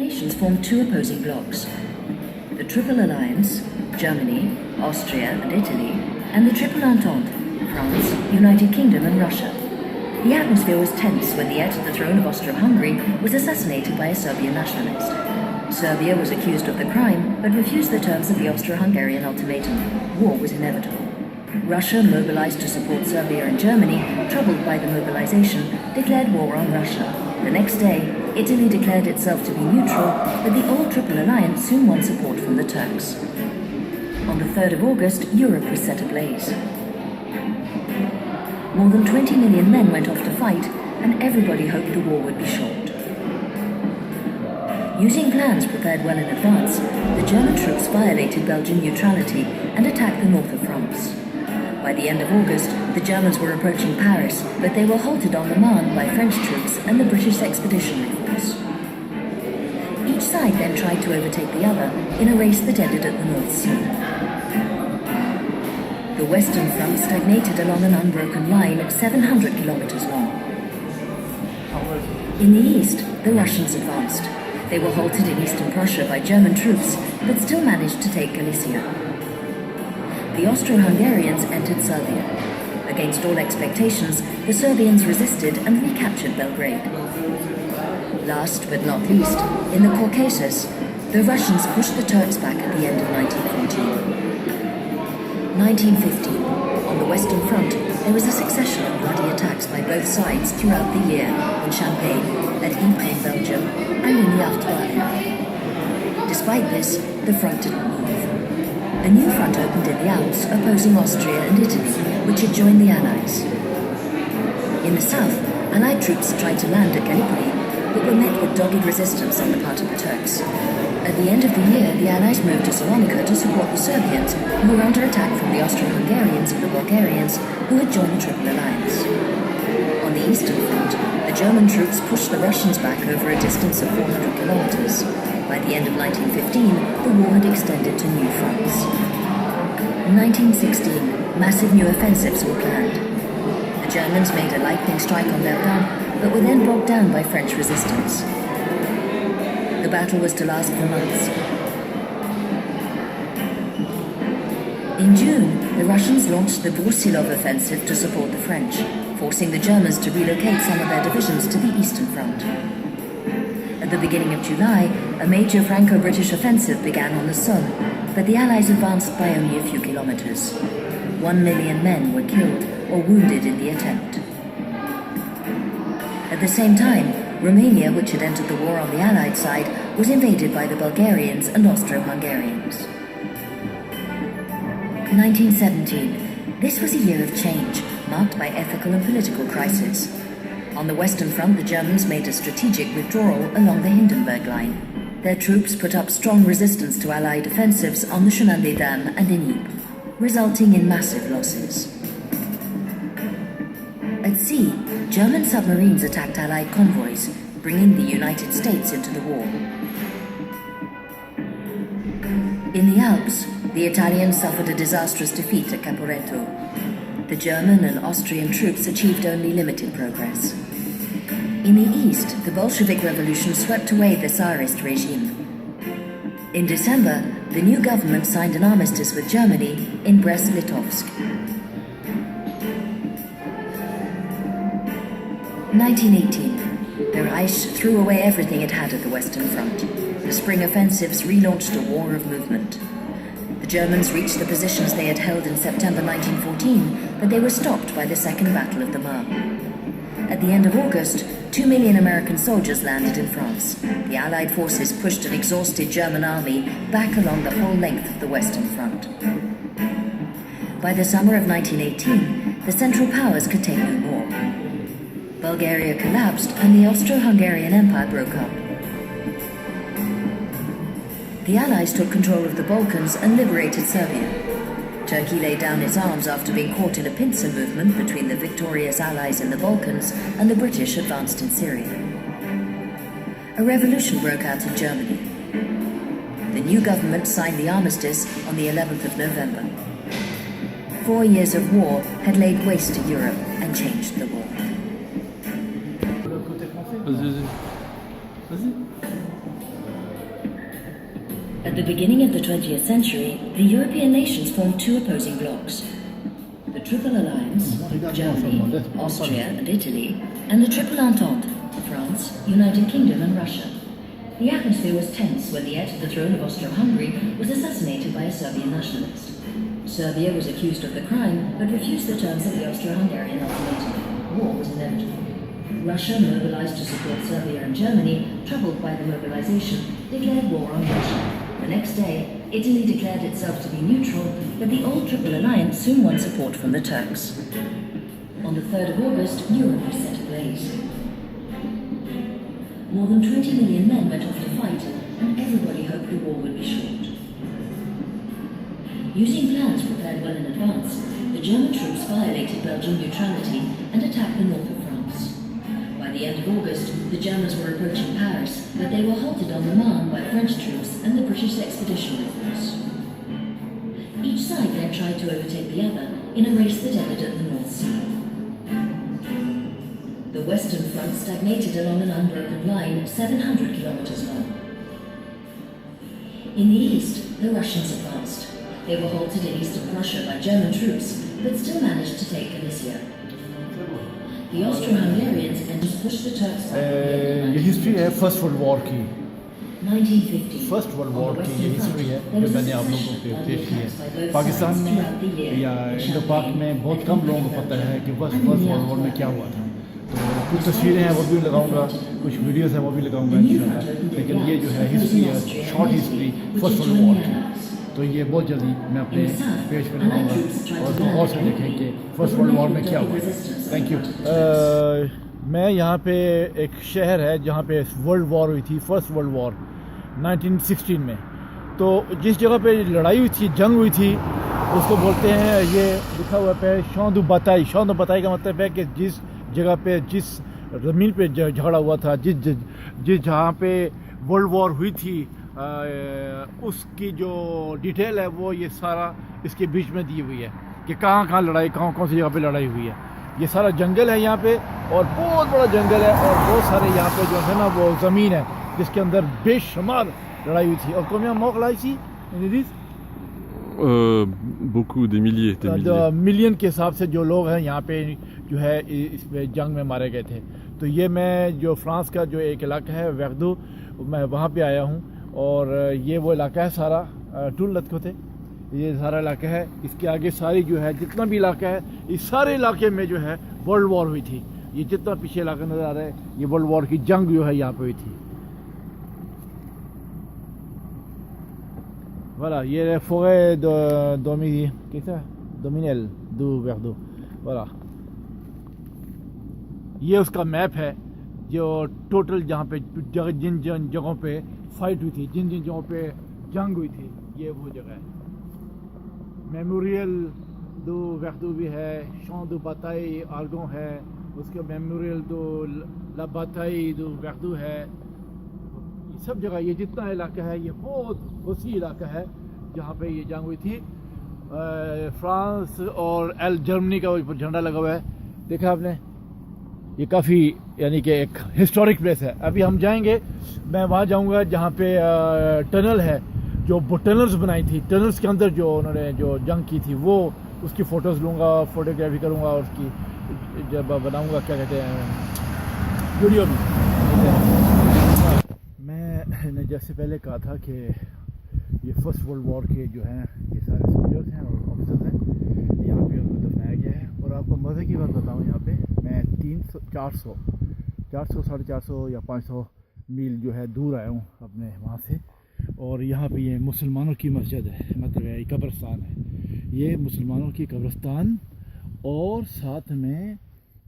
nations formed two opposing blocs: the Triple Alliance, Germany, Austria and Italy, and the Triple Entente, France, United Kingdom and Russia. The atmosphere was tense when the heir to the throne of Austro-Hungary was assassinated by a Serbian nationalist. Serbia was accused of the crime, but refused the terms of the Austro-Hungarian ultimatum. War was inevitable. Russia, mobilized to support Serbia and Germany, troubled by the mobilization, declared war on Russia. The next day, Italy declared itself to be neutral, but the old Triple Alliance soon won support from the Turks. On the 3rd of August, Europe was set ablaze. More than 20 million men went off to fight, and everybody hoped the war would be short. Using plans prepared well in advance, the German troops violated Belgian neutrality and attacked the north of France. By the end of August, the Germans were approaching Paris, but they were halted on the Marne by French troops and the British Expeditionary Force. Each side then tried to overtake the other in a race that ended at the North Sea. The Western Front stagnated along an unbroken line 700 kilometers long. In the east, the Russians advanced. They were halted in eastern Prussia by German troops, but still managed to take Galicia. The Austro-Hungarians entered Serbia. Against all expectations, the Serbians resisted and recaptured Belgrade. Last but not least, in the Caucasus, the Russians pushed the Turks back at the end of 1914. 1915. On the Western Front, there was a succession of bloody attacks by both sides throughout the year in Champagne, at Ypres in Belgium, and in the Artois. Despite this, the front didn't move. A new front opened in the Alps, opposing Austria and Italy, which had joined the Allies. In the south, Allied troops tried to land at Gallipoli, but were met with dogged resistance on the part of the Turks. At the end of the year, the Allies moved to Salonika to support the Serbians, who were under attack from the Austro-Hungarians and the Bulgarians, who had joined the Triple Alliance. On the eastern front, the German troops pushed the Russians back over a distance of 400 kilometers. By the end of 1915, the war had extended to new fronts. In 1916, massive new offensives were planned. The Germans made a lightning strike on Verdun, but were then bogged down by French resistance. The battle was to last for months. In June, the Russians launched the Brusilov offensive to support the French, forcing the Germans to relocate some of their divisions to the Eastern Front. At the beginning of July, a major Franco-British offensive began on the Somme, but the Allies advanced by only a few kilometers. 1 million men were killed or wounded in the attempt. At the same time, Romania, which had entered the war on the Allied side, was invaded by the Bulgarians and Austro-Hungarians. 1917. This was a year of change, marked by ethical and political crisis. On the Western Front, the Germans made a strategic withdrawal along the Hindenburg Line. Their troops put up strong resistance to Allied offensives on the Chemin des Dames and in Ypres, resulting in massive losses. At sea, German submarines attacked Allied convoys, bringing the United States into the war. In the Alps, the Italians suffered a disastrous defeat at Caporetto. The German and Austrian troops achieved only limited progress. In the east, the Bolshevik Revolution swept away the Tsarist regime. In December, the new government signed an armistice with Germany in Brest-Litovsk. 1918. The Reich threw away everything it had at the Western Front. The spring offensives relaunched a war of movement. The Germans reached the positions they had held in September 1914, but they were stopped by the Second Battle of the Marne. At the end of August, 2 million American soldiers landed in France. The Allied forces pushed an exhausted German army back along the whole length of the Western Front. By the summer of 1918, the Central Powers could take no more. Bulgaria collapsed and the Austro-Hungarian Empire broke up. The Allies took control of the Balkans and liberated Serbia. Turkey laid down its arms after being caught in a pincer movement between the victorious Allies in the Balkans and the British advanced in Syria. A revolution broke out in Germany. The new government signed the armistice on the 11th of November. 4 years of war had laid waste to Europe and changed the world. Vas-y. At the beginning of the 20th century, the European nations formed two opposing blocs. The Triple Alliance, Germany, Austria and Italy, and the Triple Entente, France, United Kingdom and Russia. The atmosphere was tense when the heir to the throne of Austro-Hungary was assassinated by a Serbian nationalist. Serbia was accused of the crime, but refused the terms of the Austro-Hungarian ultimatum. War was inevitable. Russia, mobilized to support Serbia and Germany, troubled by the mobilization, declared war on Russia. The next day, Italy declared itself to be neutral, but the old Triple Alliance soon won support from the Turks. On the 3rd of August, Europe was set ablaze. More than 20 million men went off to fight, and everybody hoped the war would be short. Using plans prepared well in advance, the German troops violated Belgian neutrality and attacked the north of France. By the end of August, the Germans were approaching Paris, but they were halted on the Marne by French troops and the British Expeditionary Force. Each side then tried to overtake the other in a race that ended at the North Sea. The Western Front stagnated along an unbroken line 700 kilometers long. In the east, the Russians advanced. They were halted in eastern Prussia by German troops, but still managed to take Galicia. The Austro-Hungarians then pushed the Turks back. ये history है first world war की 1950. First world war की ये history है जो मैंने आप लोगों को पेश की है। पाकिस्तान में या इंडो पाक में बहुत कम लोगों को पता है कि फर्स्ट वर्ल्ड वॉर में क्या हुआ था। तो कुछ तस्वीरें हैं वो भी लगाऊंगा, कुछ वीडियोस हैं वो भी लगाऊंगा इंशाल्लाह। लेकिन ये जो है हिस्ट्री है, short history first world war की, तो ये बहुत जल्दी मैं अपने पेज पर लगाऊंगा और गौर से देखें कि फर्स्ट वर्ल्ड वॉर में क्या हुआ। Thank you. मैं यहाँ पे एक शहर है जहाँ पे वर्ल्ड वॉर हुई थी, फर्स्ट वर्ल्ड वॉर 1916 में। तो जिस जगह पे लड़ाई हुई थी, जंग हुई थी, उसको बोलते हैं, ये लिखा हुआ पे शौंद बताई। शौंद बताई का मतलब है कि जिस जगह पे, जिस ज़मीन पे झगड़ा हुआ था, जिस जहाँ पे वर्ल्ड वॉर हुई थी, उसकी जो डिटेल है वो ये सारा इसके बीच में दी हुई है कि कहाँ कहाँ लड़ाई, कौन सी जगह पे लड़ाई हुई है। ये सारा जंगल है यहाँ पे और बहुत बड़ा जंगल है और बहुत सारे यहाँ पे जो है ना वो ज़मीन है जिसके अंदर बेशुमार लड़ाई हुई थी। और combien de morts là ici? Beaucoup, des milliers, des milliers. Million के हिसाब से जो लोग हैं यहाँ पे जो है इसमें जंग में मारे गए थे। तो ये मैं जो फ्रांस का जो एक इलाका है वेगदू, मैं वहाँ पे आया हूँ और ये वो इलाका है सारा टूल लतको थे, ये सारा इलाका है। इसके आगे सारी जो है जितना भी इलाका है, इस सारे इलाके में जो है वर्ल्ड वॉर हुई थी। ये जितना पीछे इलाका नज़र आ रहा है, ये वर्ल्ड वॉर की जंग जो है यहाँ पे हुई थी। Voilà, il y a la forêt dominelle du Verdun. Voilà. ये उसका मैप है जो टोटल जहाँ पे जिन जगहों पे फाइट हुई थी, जिन जगहों पे जंग हुई थी, ये वो जगह है। मेमोरियल दो वेक्टू भी है, शॉन दो बाताई आर्गों है, उसका मेमोरियल दो ला बाताई दो वेक्टू है। सब जगह ये जितना इलाका है ये बहुत वसी इलाका है जहाँ पे ये जंग हुई थी। फ्रांस और जर्मनी का झंडा लगा हुआ है, देखा आपने। ये काफ़ी यानी कि एक हिस्टोरिक प्लेस है। अभी हम जाएंगे, मैं वहाँ जाऊँगा जहाँ पे टनल है, जो टनल्स बनाई थी, टनल्स के अंदर जो उन्होंने जो जंग की थी, वो उसकी फ़ोटोज़ लूँगा, फोटोग्राफी करूँगा और उसकी जब बनाऊँगा क्या कहते हैं वीडियो भी। मैंने जैसे पहले कहा था कि ये फर्स्ट वर्ल्ड वॉर के जो हैं ये सारे सोल्जर्स हैं और ऑफिसर्स हैं, यहाँ पे उनको दफनाया गया है। और आपको मज़े की बात बताऊँ, यहाँ पे मैं 400 साढ़े 400 या 500 मील जो है दूर आया हूँ अपने वहाँ से। और यहाँ पे ये मुसलमानों की मस्जिद है, मतलब ये कब्रिस्तान है, ये मुसलमानों की कब्रिस्तान। और साथ में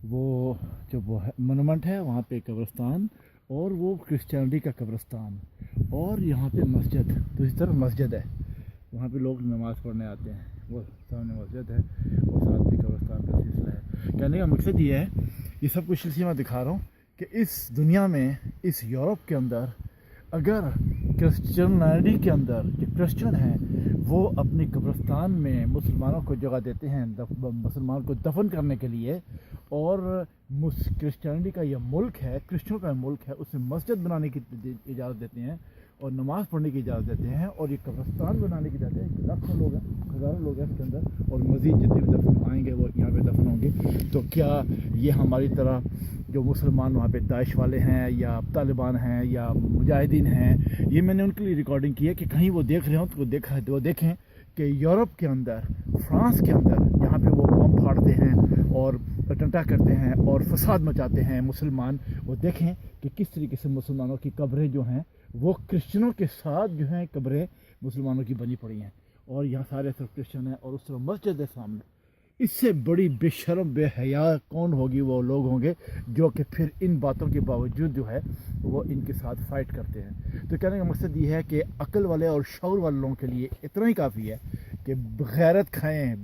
वो जो वो मोनूमेंट है वहाँ पे कब्रिस्तान, और वो क्रिश्चियनिटी का कब्रिस्तान, और यहाँ पे मस्जिद। तो इस तरफ मस्जिद है, वहाँ पे लोग नमाज़ पढ़ने आते हैं, वो सामने मस्जिद है और साथ में कब्रिस्तान का सिलसिला है। कहने का मकसद ये है, ये सब कुछ सिलसिला मैं दिखा रहा हूँ कि इस दुनिया में, इस यूरोप के अंदर, अगर क्रिश्चियनिटी के अंदर जो क्रिश्चियन हैं वो अपनी कब्रिस्तान में मुसलमानों को जगह देते हैं मुसलमान को दफन करने के लिए, और क्रिश्चियनिटी का यह मुल्क है, क्रिश्चियनों का मुल्क है, उसे मस्जिद बनाने की इजाज़त देते हैं और नमाज़ पढ़ने की इजाज़त देते हैं, और ये कब्रिस्तान बनाने की इजाज़त है। लाखों लोग हैं, हज़ारों लोग हैं इसके अंदर, और मज़ीद जितने भी दफन आएंगे वो यहाँ पे दफन होंगे। तो क्या ये हमारी तरह जो मुसलमान वहाँ पे दाइश वाले हैं या तालिबान हैं या मुजाहिदीन हैं, ये मैंने उनके लिए रिकॉर्डिंग की है कि कहीं वो देख रहे हो तो वो देखें कि यूरोप के अंदर, फ्रांस के अंदर, यहाँ पे वो बम फाड़ते हैं और टंटा करते हैं और फसाद मचाते हैं मुसलमान, वो देखें कि किस तरीके से मुसलमानों की कब्रें जो हैं वो क्रिश्चियनों के साथ जो हैं कब्रें मुसलमानों की बनी पड़ी हैं, और यहाँ सारे तरफ क्रिश्चियन हैं और उस तरफ मस्जिद है सामने। इससे बड़ी बेशर्म बेहया कौन होगी? वो लोग होंगे जो कि फिर इन बातों के बावजूद जो है वो इनके साथ फाइट करते हैं। तो कहने का मकसद ये है कि अक्ल वाले और शऊर वाले लोगों के लिए इतना ही काफ़ी है कि गैरत खाएं।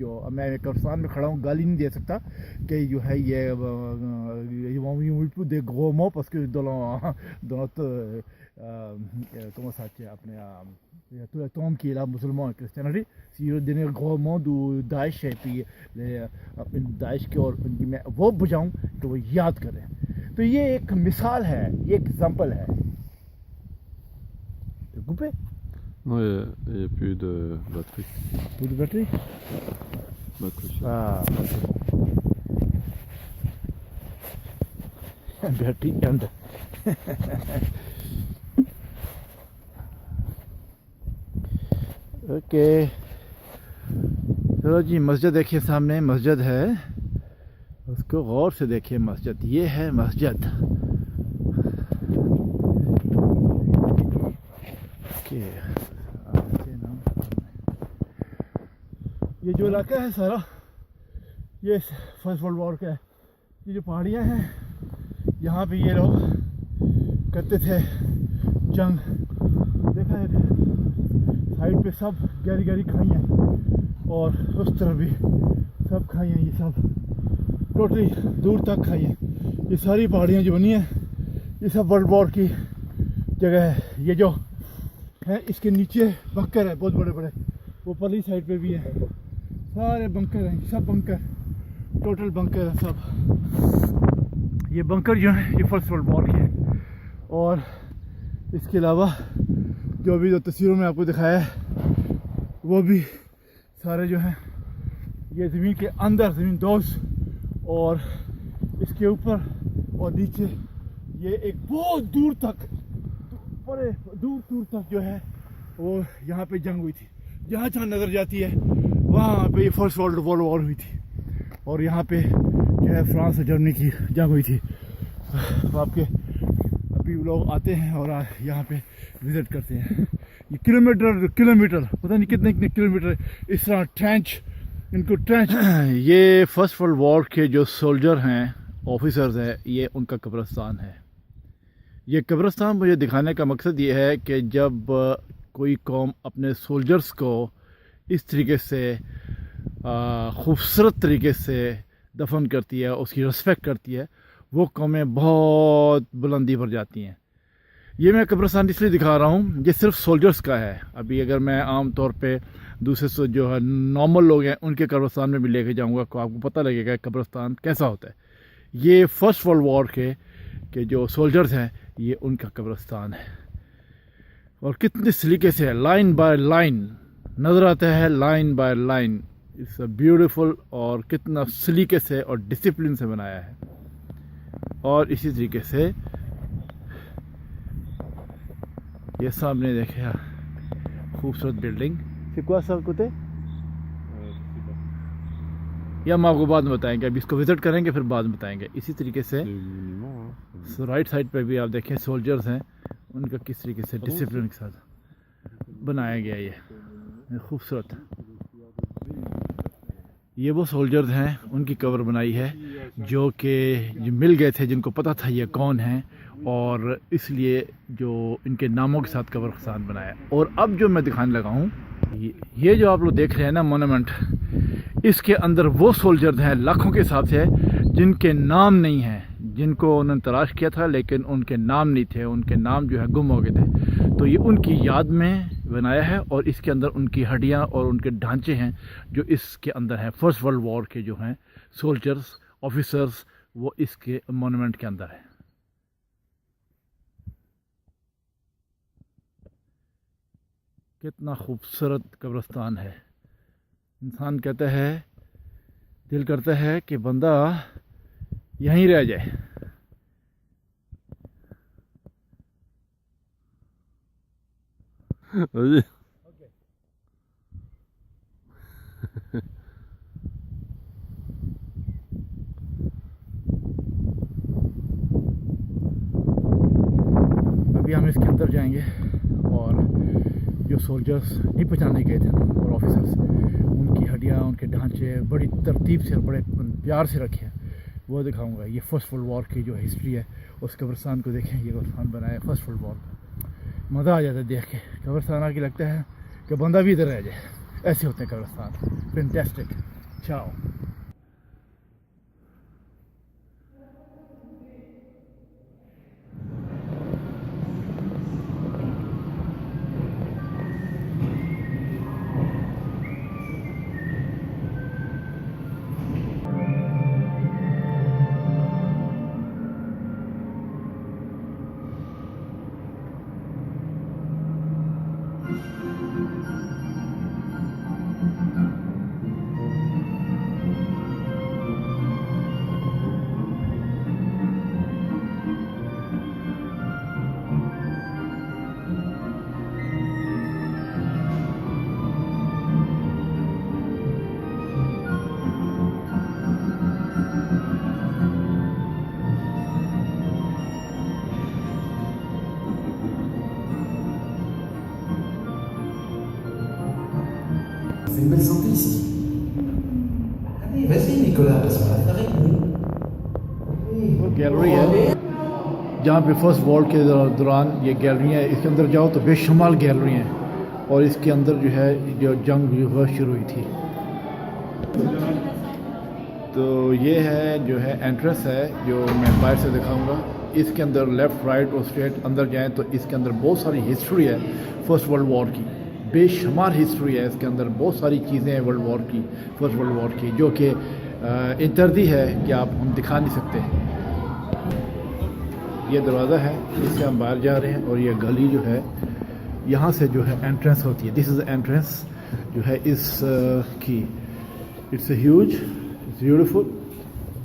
जो मैं कब्रिस्तान में खड़ा हूँ, गाली नहीं दे सकता कि जो है ये दे गोमो पसके दोनों como sace apnea tu tom ki la musulman cristianity si yo दिन गोमो दो दाइश है पी दाइश के और उनकी मैं वो बुझाऊं तो वो याद करें। तो ये एक मिसाल है, ये एक एग्जांपल है। तो coupé? Non, il n'y a plus de batterie. Plus de batterie? Batterie. Ah, batterie end. Okay चलो जी, मस्जिद देखिए, सामने मस्जिद है, उसको गौर से देखिए। मस्जिद ये है मस्जिद। ओके ये जो इलाका है सारा, ये फर्स्ट वर्ल्ड वॉर का है। ये जो पहाड़ियाँ हैं, यहाँ पे ये लोग करते थे जंग। देखा है साइड पे सब गहरी गहरी खाइयाँ, और उस तरफ भी सब खाइयाँ, ये सब टोटली दूर तक खाइयाँ। ये सारी पहाड़ियाँ जो बनी हैं ये सब वर्ल्ड वॉर की जगह है। ये जो है इसके नीचे बंकर है बहुत बड़े बड़े, वो परली साइड पे भी है, सारे बंकर हैं, सब बंकर, टोटल बंकर है सब। ये बंकर जो है ये फर्स्ट वर्ल्ड वॉर के हैं। और इसके अलावा जो भी जो तस्वीरों में आपको दिखाया है वो भी सारे जो हैं ये ज़मीन के अंदर, ज़मीन दोष, और इसके ऊपर और नीचे ये एक बहुत दूर तक, बड़े दूर दूर तक जो है वो यहाँ पे जंग हुई थी। जहाँ जहाँ नज़र जाती है वहाँ पे ये फर्स्ट वर्ल्ड वॉर हुई थी, और यहाँ पे जो है फ्रांस और जर्मनी की जंग हुई थी। आपके अभी लोग आते हैं और यहाँ पे विज़िट करते हैं। ये किलोमीटर पता नहीं कितने किलोमीटर इस तरह ट्रेंच, इनको ट्रेंच ये फर्स्ट वर्ल्ड वॉर के जो सोल्जर हैं, ऑफिसर्स हैं, ये उनका कब्रिस्तान है। ये कब्रिस्तान मुझे दिखाने का मकसद ये है कि जब कोई कौम अपने सोल्जर्स को इस तरीके से खूबसूरत तरीके से दफन करती है, उसकी रिस्पेक्ट करती है, वो कौमें बहुत बुलंदी पर जाती हैं। ये मैं कब्रिस्तान इसलिए दिखा रहा हूँ, ये सिर्फ सोल्जर्स का है। अभी अगर मैं आम तौर पे दूसरे जो है नॉर्मल लोग हैं उनके कब्रिस्तान में भी लेके जाऊँगा तो आपको पता लगेगा कब्रिस्तान कैसा होता है। ये फर्स्ट वर्ल्ड वॉर के जो सोल्जर्स हैं ये उनका कब्रिस्तान है, और कितने सलीके से है, लाइन बाय लाइन नज़र आता है, line by line. It's beautiful, और कितना सलीके से और डिसिप्लिन से बनाया है। और इसी तरीके से ये सामने देखे खूबसूरत बिल्डिंग सिक्वा सब कुछ, या हम आपको बाद में बताएंगे, अभी इसको विज़िट करेंगे फिर बाद में बताएंगे। इसी तरीके से राइट साइड पे भी आप देखें सोल्जर्स हैं, उनका किस तरीके से डिसिप्लिन के साथ बनाया गया ये खूबसूरत। ये वो सोल्जर्स हैं, उनकी कवर बनाई है जो कि मिल गए थे, जिनको पता था ये कौन हैं, और इसलिए जो इनके नामों के साथ कब्रिस्तान बनाया। और अब जो मैं दिखाने लगा हूँ, ये जो आप लोग देख रहे हैं ना मोनूमेंट, इसके अंदर वो सोल्जर्स हैं लाखों के हिसाब से जिनके नाम नहीं हैं, जिनको उन्होंने तलाश किया था लेकिन उनके नाम नहीं थे, उनके नाम जो है गुम हो गए थे। तो ये उनकी याद में बनाया है, और इसके अंदर उनकी हड्डियाँ और उनके ढांचे हैं जो इसके अंदर हैं। फर्स्ट वर्ल्ड वॉर के जो हैं सोल्जर्स, ऑफिसर्स, वो इसके मोनूमेंट के अंदर है। कितना खूबसूरत कब्रिस्तान है। इंसान कहता है, दिल करता है कि बंदा यहीं रह जाए। Vas-y. अभी हम इसके अंदर जाएंगे और जो सोल्जर्स नहीं पहचाने गए थे और ऑफिसर्स, उनकी हड्डियाँ, उनके ढांचे बड़ी तरतीब से और बड़े प्यार से रखे हैं, वो दिखाऊंगा। ये फर्स्ट वर्ल्ड वॉर की जो हिस्ट्री है, उस कब्रिस्तान को देखें। ये कब्रिस्तान बनाया है फर्स्ट वर्ल्ड वॉर का। मज़ा आ जाता है देख के। कब्रिस्तान आके लगता है कि बंदा भी इधर रह जाए। ऐसे होते हैं कब्रिस्तान। फैंटास्टिक। चाओ। C'est une belle santé ici. Allez, vas-y Nicolas, passe-moi la farine. वो गैलरी है जहाँ पे फर्स्ट वॉर के दौरान ये गैलरी है। इसके अंदर जाओ तो बेशुमार गैलरी हैं और इसके अंदर जो है जो जंग जो शुरू हुई थी। तो ये है जो है एंट्रेंस है, जो मैं बाहर से दिखाऊंगा। इसके अंदर लेफ़्ट राइट और स्ट्रेट अंदर जाएं तो इसके अंदर बहुत सारी हिस्ट्री है फर्स्ट वर्ल्ड वॉर की। बेशुमार हिस्ट्री है इसके अंदर, बहुत सारी चीज़ें हैं वर्ल्ड वॉर की, फर्स्ट वर्ल्ड वॉर की, जो कि इंतरदी है कि आप हम दिखा नहीं सकते। ये दरवाज़ा है, इससे हम बाहर जा रहे हैं और ये गली जो है यहाँ से जो है एंट्रेंस होती है। दिस इज़ एंट्रेंस जो है इस की। It's huge, it's beautiful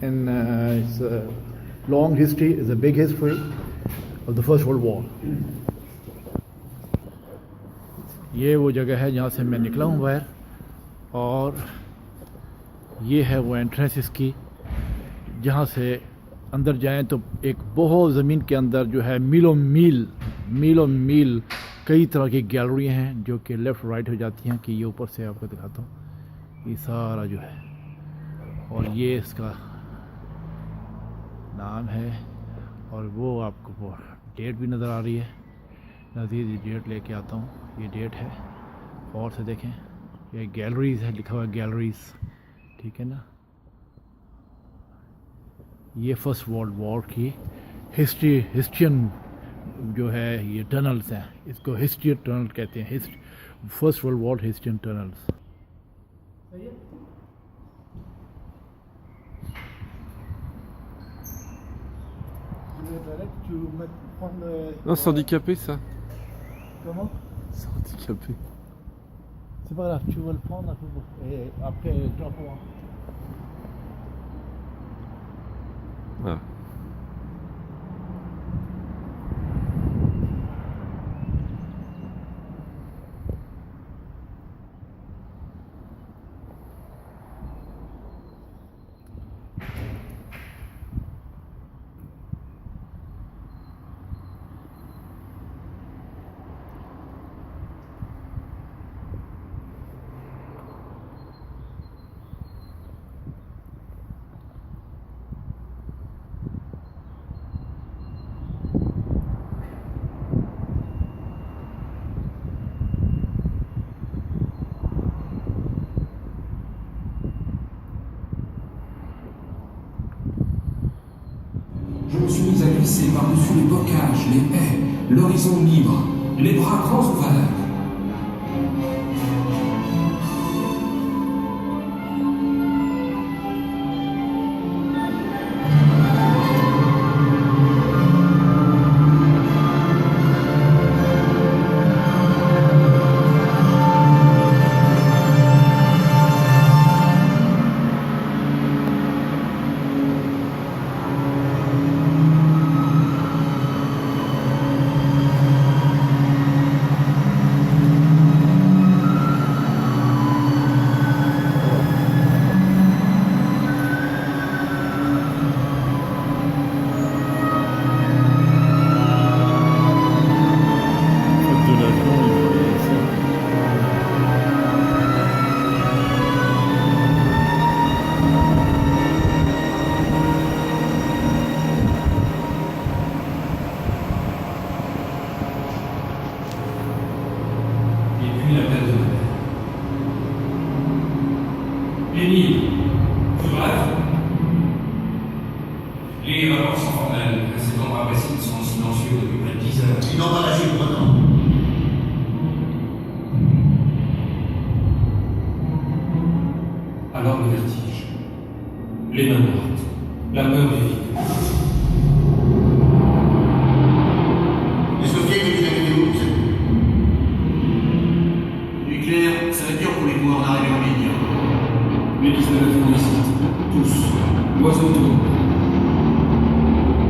and it's long history, is a big history of the first world war. ये वो जगह है जहाँ से मैं निकला हूँ बाहर, और ये है वो एंट्रेंस इसकी, जहाँ से अंदर जाएं तो एक बहुत ज़मीन के अंदर जो है मीलों मील कई तरह की गैलरी हैं जो कि लेफ़्ट राइट हो जाती हैं। कि ये ऊपर से आपको दिखाता हूँ, ये सारा जो है, और ये इसका नाम है, और वो आपको वो डेट भी नज़र आ रही है। नज़ीर ये डेट लेके आता हूँ, ये डेट है, और से देखें ये गैलरीज़ है, लिखा हुआ है गैलरीज़, ठीक है ना। ये फर्स्ट वर्ल्ड वॉर की हिस्ट्रियन जो है, ये टनल्स हैं, इसको हिस्ट्रियन टनल कहते हैं। First world war historian tunnels. Non, c'est handicapé ça. Comment? C'est handicapé. C'est pas grave, tu vas le prendre un peu et après tu en prends. Ah. Je me suis mis à glisser par-dessus les bocages, les haies, l'horizon libre, les bras grands ouverts. Les mains droites. La peur du vide. Les soviets étaient des vous savez. Nucléaire, ça va être dur pour les pouvoirs d'arriver en ligne. Les 19 vont ici. Tous. L'oiseau tourne.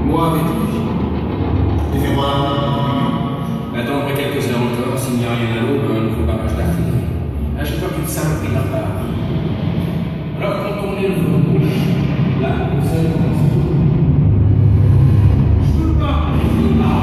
Moi avec lui. Et fais-moi. Attendre quelques heures encore, s'il n'y a rien à l'eau, un nouveau barrage d'artillerie. À chaque fois qu'une simple de leur part. Alors quand on est le rouge, là, vous savez comment c'est. Je veux pas, je veux pas.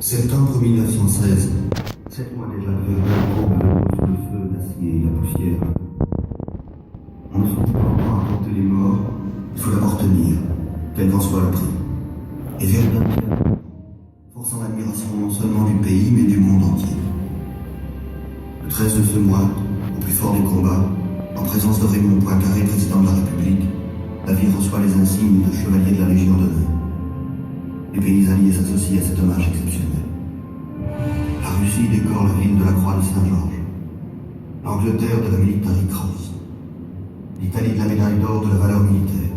Septembre 1916. 7 mois déjà que Verdun courbe sous le feu, l'acier et la poussière. On ne trouve pas encore à compter les morts. Il faut d'abord tenir, quel qu'en soit le prix. Et Verdun tient, forçant l'admiration non seulement du pays, mais du monde entier. Le 13 de ce mois, au plus fort des combats, en présence de Raymond Poincaré, président de la République, la ville reçoit les insignes de chevalier de la Légion d'honneur. Les pays alliés s'associent à cet hommage exceptionnel. La Russie décore la ville de la Croix de Saint-Georges, l'Angleterre de la Military Cross, l'Italie de la médaille d'or de la valeur militaire,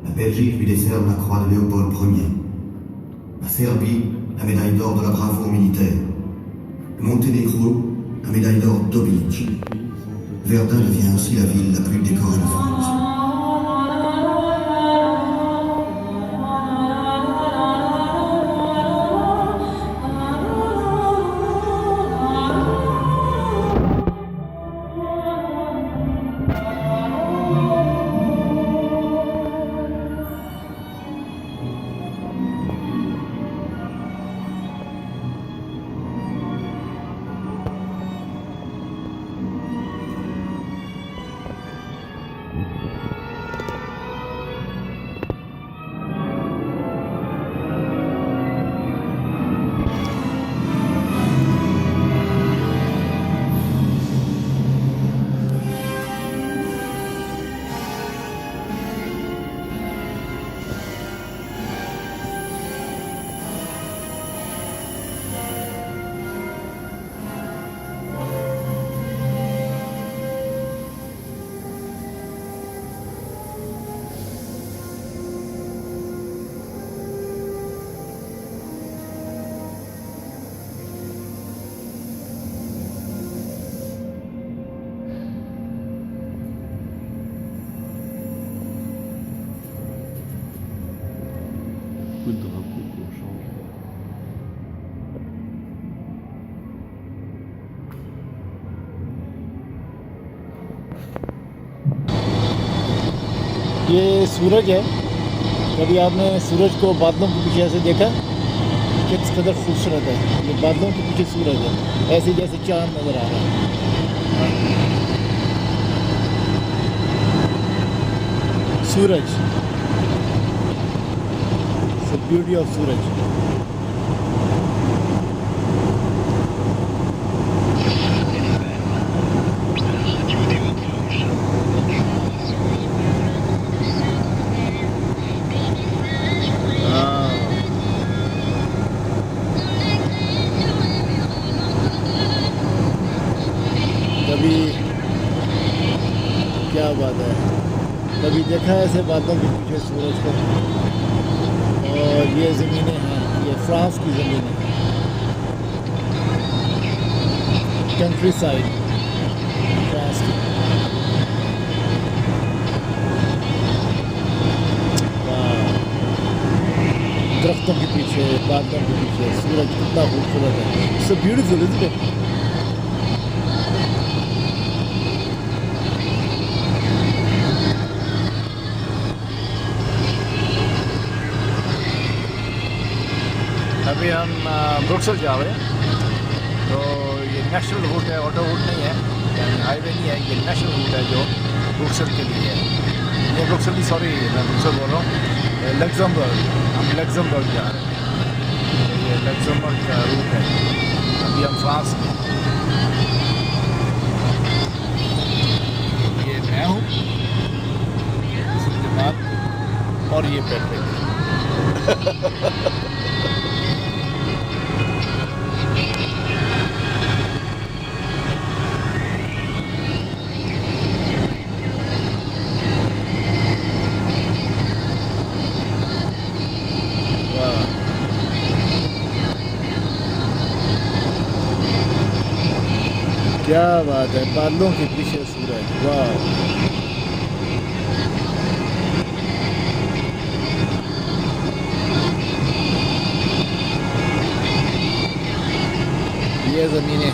la Belgique lui décerne la croix de Léopold Ier, la Serbie la médaille d'or de la bravoure militaire, le Monténégro la médaille d'or d'Obilic. Verdun devient aussi la ville la plus décorée de France. ये सूरज है। कभी आपने सूरज को बादलों के पीछे ऐसे देखा? किस कदर खूबसूरत है। ये बादलों के पीछे सूरज है, ऐसे जैसे चांद नज़र आ रहा है। सूरज, द ब्यूटी ऑफ सूरज। कभी क्या बात है, कभी देखा है ऐसे बादलों के पीछे सूरज को? और ये ज़मीनें हैं, ये फ्रांस की ज़मीनें हैं, कंट्री साइड फ्रांस की। दरख्तों के पीछे, बादलों के पीछे सूरज कितना खूबसूरत है। It's beautiful, isn't it? अभी हम ब्रुक्सेल जा रहे हैं। तो ये नेशनल रूट है, ऑटो रूट नहीं है, यानी हाईवे नहीं है, ये नेशनल रूट है जो ब्रुक्सेल के लिए है। ये ब्रुक्सेल की, सॉरी मैं ब्रुक्सेल बोल रहा हूँ, लग्जमबर्ग। हम लग्जमबर्ग जा रहे हैं। ये लग्जमबर्ग का रूट है। अभी हम फ्रांस में, ये मैं हूँ इसके बाद, और ये पैट्रिक। क्या बात है, बादलों के पीछे सूरज, वाह। ये ज़मीनें